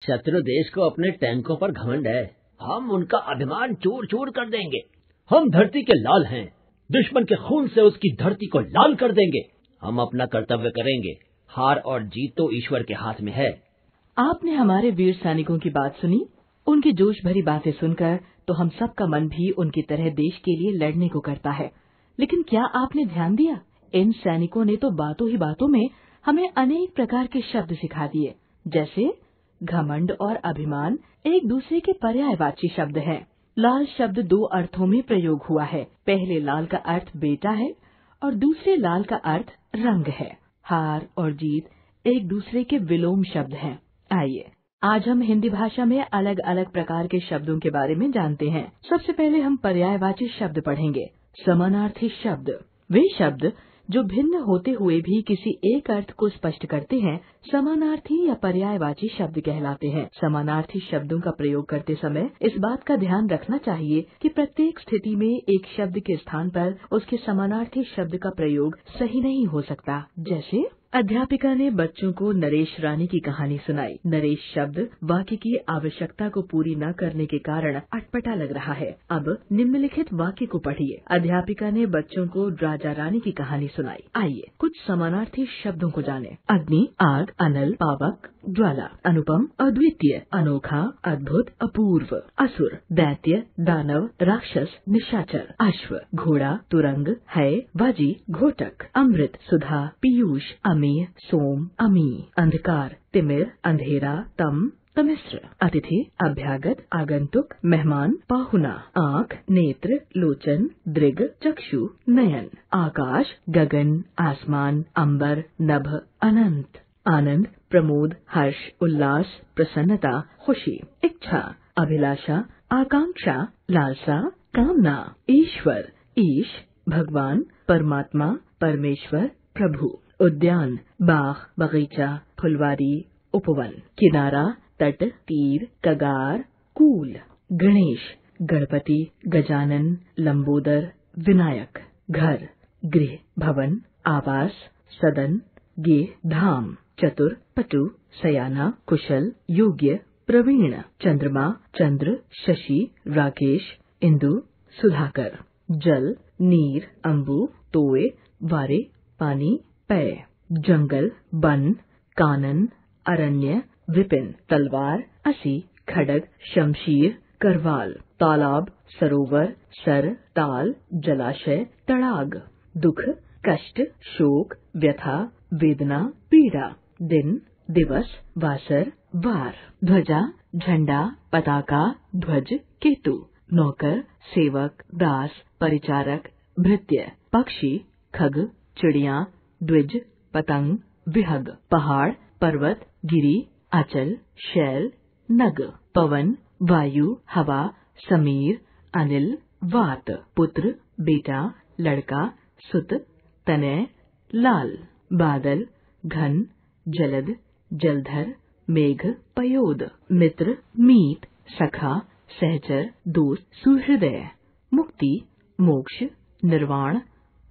शत्रु देश को अपने टैंकों पर घमंड है। हम उनका अभिमान चूर चूर कर देंगे। हम धरती के लाल हैं, दुश्मन के खून से उसकी धरती को लाल कर देंगे। हम अपना कर्तव्य करेंगे, हार और जीत तो ईश्वर के हाथ में है। आपने हमारे वीर सैनिकों की बात सुनी। उनकी जोश भरी बातें सुनकर तो हम सबका मन भी उनकी तरह देश के लिए लड़ने को करता है। लेकिन क्या आपने ध्यान दिया, इन सैनिकों ने तो बातों ही बातों में हमें अनेक प्रकार के शब्द सिखा दिए। जैसे घमंड और अभिमान एक दूसरे के पर्यायवाची शब्द हैं। लाल शब्द दो अर्थों में प्रयोग हुआ है। पहले लाल का अर्थ बेटा है और दूसरे लाल का अर्थ रंग है। हार और जीत एक दूसरे के विलोम शब्द हैं। आइए आज हम हिंदी भाषा में अलग अलग प्रकार के शब्दों के बारे में जानते हैं। सबसे पहले हम पर्यायवाची शब्द पढ़ेंगे। समानार्थी शब्द वे शब्द जो भिन्न होते हुए भी किसी एक अर्थ को स्पष्ट करते हैं, समानार्थी या पर्यायवाची शब्द कहलाते हैं। समानार्थी शब्दों का प्रयोग करते समय इस बात का ध्यान रखना चाहिए कि प्रत्येक स्थिति में एक शब्द के स्थान पर उसके समानार्थी शब्द का प्रयोग सही नहीं हो सकता। जैसे अध्यापिका ने बच्चों को नरेश रानी की कहानी सुनाई। नरेश शब्द वाक्य की आवश्यकता को पूरी न करने के कारण अटपटा लग रहा है। अब निम्नलिखित वाक्य को पढ़िए। अध्यापिका ने बच्चों को राजा रानी की कहानी सुनाई। आइए कुछ समानार्थी शब्दों को जानें। अग्नि, आग, अनल, पावक, ज्वाला। अनुपम, अद्वितीय, अनोखा, अद्भुत, अपूर्व। असुर, दैत्य, दानव, राक्षस, निशाचर। अश्व, घोड़ा, तुरंग, है, बाजी, घोटक। अमृत, सुधा, पीयूष, अमीय, सोम, अमी। अंधकार, तिमिर, अंधेरा, तम, तमिश्र। अतिथि, अभ्यागत, आगंतुक, मेहमान, पाहुना। आँख, नेत्र, लोचन, दृग, चक्षु, नयन। आकाश, गगन, आसमान, अंबर, नभ, अनंत। आनंद, प्रमोद, हर्ष, उल्लास, प्रसन्नता, खुशी। इच्छा, अभिलाषा, आकांक्षा, लालसा, कामना। ईश्वर, ईश, भगवान, परमात्मा, परमेश्वर, प्रभु। उद्यान, बाग, बगीचा, फुलवारी, उपवन। किनारा, तट, तीर, कगार, कूल। गणेश, गणपति, गजानन, लंबोदर, विनायक। घर, गृह, भवन, आवास, सदन, गेह, धाम। चतुर, पटु, सयाना, कुशल, योग्य, प्रवीण। चंद्रमा, चंद्र, शशि, राकेश, इंदु, सुधाकर। जल, नीर, अंबु, तोय, वारे, पानी, पेय। जंगल, वन, कानन, अरण्य, विपिन। तलवार, असी, खड़ग, शमशीर, करवाल। तालाब, सरोवर, सर, ताल, जलाशय, तड़ाग। दुख, कष्ट, शोक, व्यथा, वेदना, पीड़ा। दिन, दिवस, वासर, वार। ध्वजा, झंडा, पताका, ध्वज, केतु। नौकर, सेवक, दास, परिचारक, भृत्य। पक्षी, खग, चिड़िया, द्विज, पतंग, विहग। पहाड़, पर्वत, गिरी, अचल, शैल, नग। पवन, वायु, हवा, समीर, अनिल, वात। पुत्र, बेटा, लड़का, सुत, तनय, लाल। बादल, घन, जलद, जलधर, मेघ, पयोद। मित्र, मीत, सखा, सहचर, दोस्त, सुहृदय। मुक्ति, मोक्ष, निर्वाण,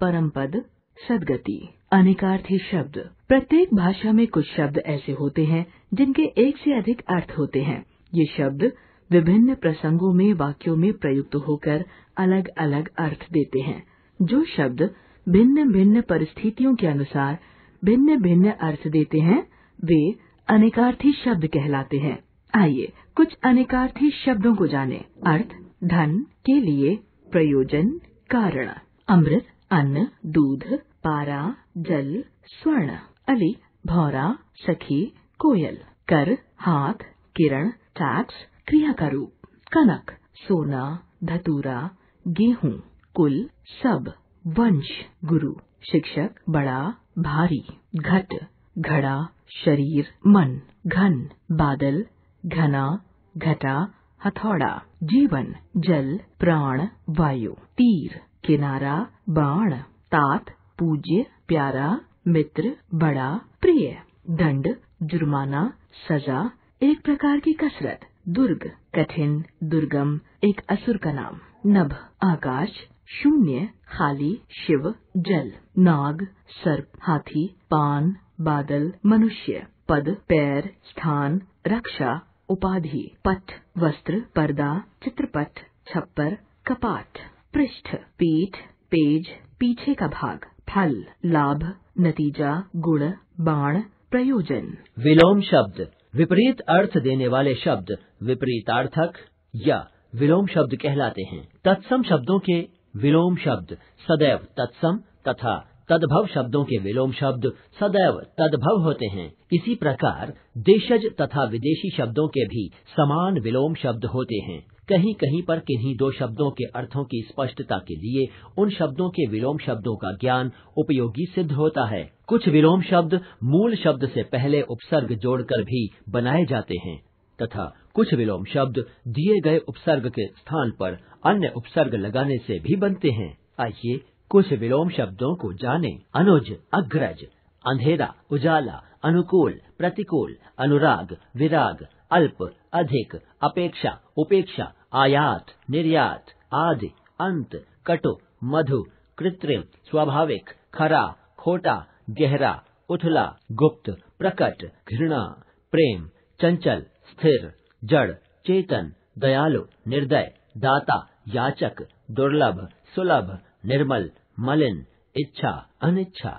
परमपद, सद्गति। अनेकार्थी शब्द प्रत्येक भाषा में कुछ शब्द ऐसे होते हैं जिनके एक से अधिक अर्थ होते हैं। ये शब्द विभिन्न प्रसंगों में वाक्यों में प्रयुक्त होकर अलग अलग अर्थ देते हैं। जो शब्द भिन्न भिन्न परिस्थितियों के अनुसार भिन्न भिन्न अर्थ देते हैं वे अनेकार्थी शब्द कहलाते हैं। आइए कुछ अनेकार्थी शब्दों को जानें। अर्थ, धन, के लिए, प्रयोजन, कारण। अमृत, अन्न, दूध, पारा, जल, स्वर्ण। अली, भौरा, सखी, कोयल। कर, हाथ, किरण, टैक्स, क्रिया का रूप। कनक, सोना, धतूरा, गेहूं। कुल, सब, वंश, गुरु। शिक्षक, बड़ा, भारी। घट, घड़ा, शरीर, मन। घन, बादल, घना, घटा, हथौड़ा। जीवन, जल, प्राण, वायु। तीर, किनारा, बाण। तात, पूज्य, प्यारा, मित्र, बड़ा, प्रिय। दंड, जुर्माना, सजा, एक प्रकार की कसरत। दुर्ग, कठिन, दुर्गम, एक असुर का नाम। नभ, आकाश, शून्य, खाली, शिव, जल। नाग, सर्प, हाथी, पान, बादल, मनुष्य। पद, पैर, स्थान, रक्षा, उपाधि, पट, वस्त्र, पर्दा, चित्रपट, छप्पर, कपाट, पृष्ठ, पीठ, पेज, पीछे का भाग, फल, लाभ, नतीजा, गुण, बाण, प्रयोजन। विलोम शब्द, विपरीत अर्थ देने वाले शब्द विपरीतार्थक या विलोम शब्द कहलाते हैं। तत्सम शब्दों के विलोम शब्द सदैव तत्सम तथा तद्भव शब्दों के विलोम शब्द सदैव तद्भव होते हैं। इसी प्रकार देशज तथा विदेशी शब्दों के भी समान विलोम शब्द होते हैं। कहीं कहीं पर किन्हीं दो शब्दों के अर्थों की स्पष्टता के लिए उन शब्दों के विलोम शब्दों का ज्ञान उपयोगी सिद्ध होता है। कुछ विलोम शब्द मूल शब्द से पहले उपसर्ग जोड़कर भी बनाए जाते हैं तथा कुछ विलोम शब्द दिए गए उपसर्ग के स्थान पर अन्य उपसर्ग लगाने से भी बनते हैं। आइए कुछ विलोम शब्दों को जानें। अनुज, अग्रज, अंधेरा, उजाला, अनुकूल, प्रतिकूल, अनुराग, विराग, अल्प, अधिक, अपेक्षा, उपेक्षा, आयात, निर्यात, आदि, अंत, कटु, मधु, कृत्रिम, स्वाभाविक, खरा, खोटा, गहरा, उथला, गुप्त, प्रकट, घृणा, प्रेम, चंचल, स्थिर, जड़, चेतन, दयालु, निर्दय, दाता, याचक, दुर्लभ, सुलभ, निर्मल, मलिन, इच्छा, अनिच्छा,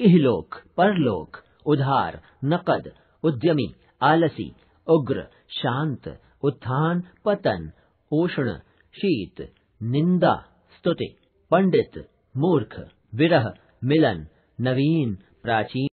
इहलोक, परलोक, उधार, नकद, उद्यमी, आलसी, उग्र, शांत, उत्थान, पतन, उष्ण, शीत, निंदा, स्तुति, पंडित, मूर्ख, विरह, मिलन, नवीन, प्राचीन।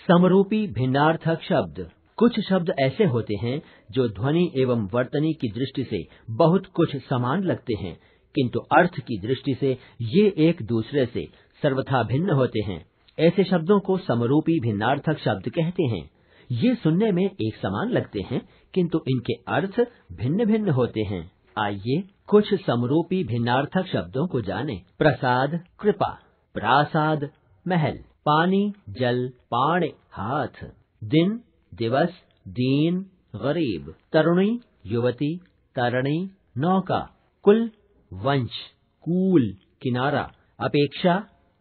समरूपी भिन्नार्थक शब्द, कुछ शब्द ऐसे होते हैं जो ध्वनि एवं वर्तनी की दृष्टि से बहुत कुछ समान लगते हैं, किंतु अर्थ की दृष्टि से ये एक दूसरे से सर्वथा भिन्न होते हैं। ऐसे शब्दों को समरूपी भिन्नार्थक शब्द कहते हैं। ये सुनने में एक समान लगते हैं, किंतु इनके अर्थ भिन्न भिन्न होते हैं। आइए कुछ समरूपी भिन्नार्थक शब्दों को जानें। प्रसाद, कृपा, प्रासाद, महल, पानी, जल, पाणे, हाथ, दिन, दिवस, दीन, गरीब, तरुणी, युवती, तरणी, नौका, कुल, वंश, कूल, किनारा, अपेक्षा,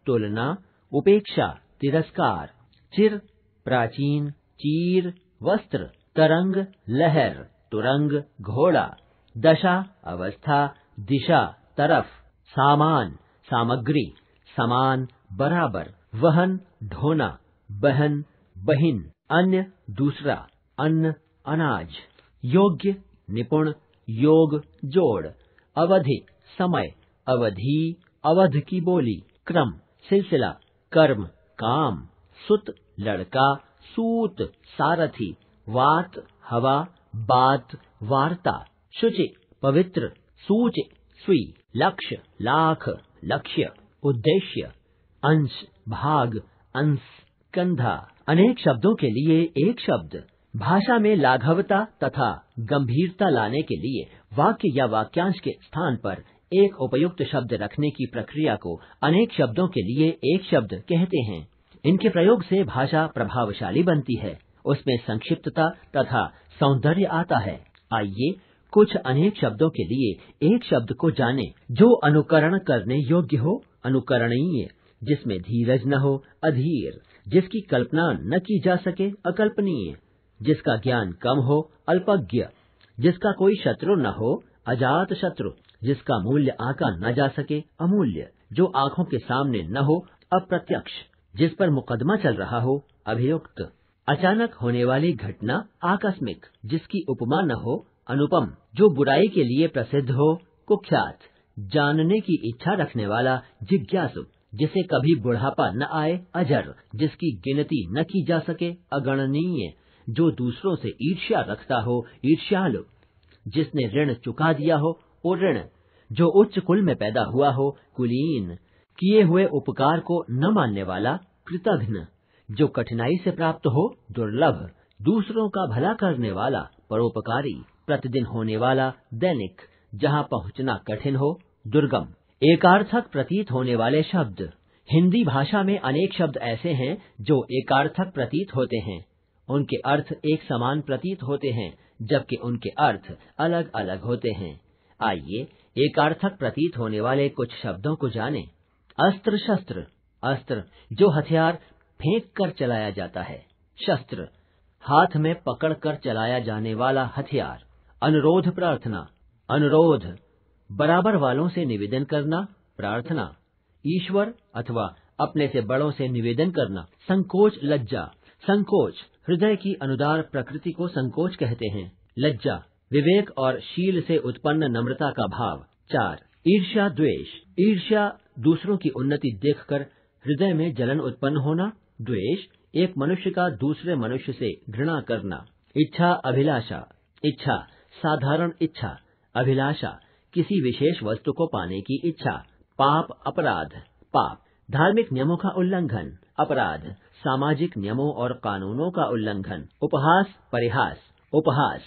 तुलना, उपेक्षा, तिरस्कार, चिर, प्राचीन, चीर, वस्त्र, तरंग, लहर, तुरंग, घोड़ा, दशा, अवस्था, दिशा, तरफ, सामान, सामग्री, समान, बराबर, वहन, ढोना, बहन, बहिन, अन्य, दूसरा, अन्न, अनाज, योग्य, निपुण, योग, जोड़, अवधि, समय, अवधि, अवध की बोली, क्रम, सिलसिला, कर्म, काम, सुत, लड़का, सूत, सारथी, वात, हवा, बात, वार्ता, शुचि, पवित्र, सूच, सुई, लक्ष्य, लाख, लक्ष्य, उद्देश्य, अंश, भाग, अंश, कंधा। अनेक शब्दों के लिए एक शब्द। भाषा में लाघवता तथा गंभीरता लाने के लिए वाक्य या वाक्यांश के स्थान पर एक उपयुक्त शब्द रखने की प्रक्रिया को अनेक शब्दों के लिए एक शब्द कहते हैं। इनके प्रयोग से भाषा प्रभावशाली बनती है, उसमें संक्षिप्तता तथा सौंदर्य आता है। आइए कुछ अनेक शब्दों के लिए एक शब्द को जानें जो अनुकरण करने योग्य हो, अनुकरणीय, जिसमें धीरज न हो, अधीर, जिसकी कल्पना न की जा सके, अकल्पनीय, जिसका ज्ञान कम हो, अल्पज्ञ, जिसका कोई शत्रु न हो, अजात शत्रु, जिसका मूल्य आंका न जा सके, अमूल्य, जो आंखों के सामने न हो, अप्रत्यक्ष, जिस पर मुकदमा चल रहा हो, अभियुक्त, अचानक होने वाली घटना, आकस्मिक, जिसकी उपमा न हो, अनुपम, जो बुराई के लिए प्रसिद्ध हो, कुख्यात, जानने की इच्छा रखने वाला, जिज्ञासु, जिसे कभी बुढ़ापा न आए, अजर, जिसकी गिनती न की जा सके, अगणनीय, जो दूसरों से ईर्ष्या रखता हो, ईर्ष्यालु, जिसने ऋण चुका दिया हो, उऋण, जो उच्च कुल में पैदा हुआ हो, कुलीन, किए हुए उपकार को न मानने वाला, कृतघ्न, जो कठिनाई से प्राप्त हो, दुर्लभ, दूसरों का भला करने वाला, परोपकारी, प्रतिदिन होने वाला, दैनिक, जहाँ पहुँचना कठिन हो, दुर्गम। एकार्थक प्रतीत होने वाले शब्द। हिंदी भाषा में अनेक शब्द ऐसे हैं जो एकार्थक प्रतीत होते हैं। उनके अर्थ एक समान प्रतीत होते हैं, जबकि उनके अर्थ अलग अलग होते हैं। आइए एकार्थक प्रतीत होने वाले कुछ शब्दों को जानें। अस्त्र शस्त्र, अस्त्र जो हथियार फेंक कर चलाया जाता है, शस्त्र हाथ में पकड़कर चलाया जाने वाला हथियार। अनुरोध प्रार्थना। अनुरोध बराबर वालों से निवेदन करना, प्रार्थना। ईश्वर अथवा अपने से बड़ों से निवेदन करना। संकोच लज्जा। संकोच हृदय की अनुदार प्रकृति को संकोच कहते हैं। लज्जा विवेक और शील से उत्पन्न नम्रता का भाव। 4 ईर्ष्या द्वेष। ईर्ष्या दूसरों की उन्नति देखकर हृदय में जलन उत्पन्न होना। द्वेष एक मनुष्य का दूसरे मनुष्य से घृणा करना। इच्छा अभिलाषा। इच्छा साधारण इच्छा। अभिलाषा किसी विशेष वस्तु को पाने की इच्छा। पाप अपराध। पाप धार्मिक नियमों का उल्लंघन। अपराध सामाजिक नियमों और कानूनों का उल्लंघन। उपहास परिहास। उपहास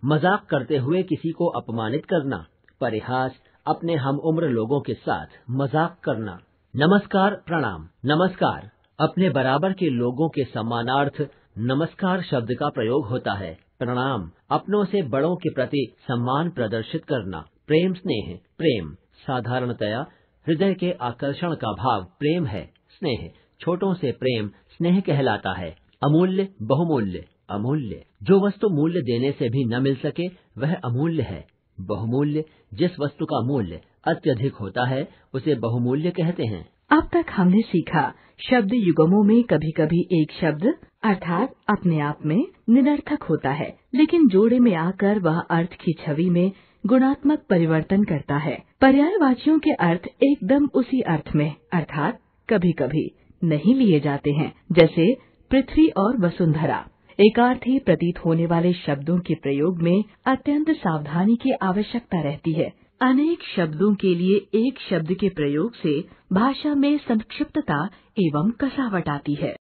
मजाक करते हुए किसी को अपमानित करना। परिहास अपने हम उम्र लोगों के साथ मजाक करना। नमस्कार प्रणाम। नमस्कार अपने बराबर के लोगों के सम्मानार्थ नमस्कार शब्द का प्रयोग होता है। प्रणाम अपनों से बड़ों के प्रति सम्मान प्रदर्शित करना। प्रेम स्नेह। प्रेम साधारणतया हृदय के आकर्षण का भाव प्रेम है। स्नेह छोटों से प्रेम स्नेह कहलाता है। अमूल्य बहुमूल्य। अमूल्य जो वस्तु मूल्य देने से भी न मिल सके वह अमूल्य है। बहुमूल्य जिस वस्तु का मूल्य अत्यधिक होता है उसे बहुमूल्य कहते हैं। अब तक हमने सीखा शब्द युगमों में कभी कभी एक शब्द अर्थात अपने आप में निरर्थक होता है, लेकिन जोड़े में आकर वह अर्थ की छवि में गुणात्मक परिवर्तन करता है। पर्यायवाचियों के अर्थ एकदम उसी अर्थ में अर्थात कभी कभी नहीं लिए जाते हैं, जैसे पृथ्वी और वसुंधरा। एकार्थी प्रतीत होने वाले शब्दों के प्रयोग में अत्यंत सावधानी की आवश्यकता रहती है। अनेक शब्दों के लिए एक शब्द के प्रयोग से भाषा में संक्षिप्तता एवं कसावट आती है।